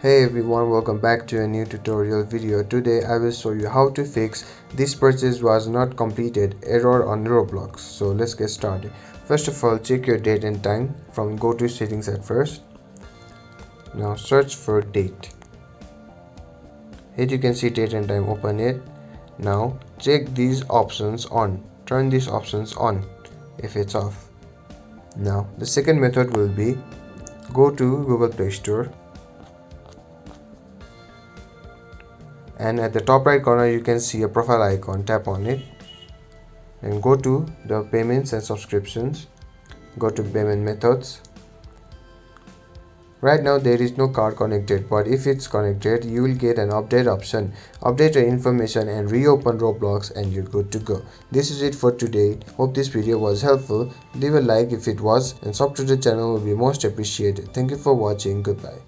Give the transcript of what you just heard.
Hey everyone, welcome back to a new tutorial video. Today I will show you how to fix this purchase was not completed error on Roblox. So let's get started. First of all, check your date and time from go to settings at first. Now search for date. Here you can see date and time, open it. Now check these options on. Turn these options on if it's off. Now the second method will be go to Google Play Store. And at the top right corner you can see a profile icon. Tap on it and go to the payments and subscriptions. Go to payment methods. Right now there is no card connected, but if it's connected you will get an update option. Update your information and reopen Roblox and you're good to go. This is it for today. Hope this video was helpful. Leave a like if it was and sub to the channel will be most appreciated. Thank you for watching. Goodbye.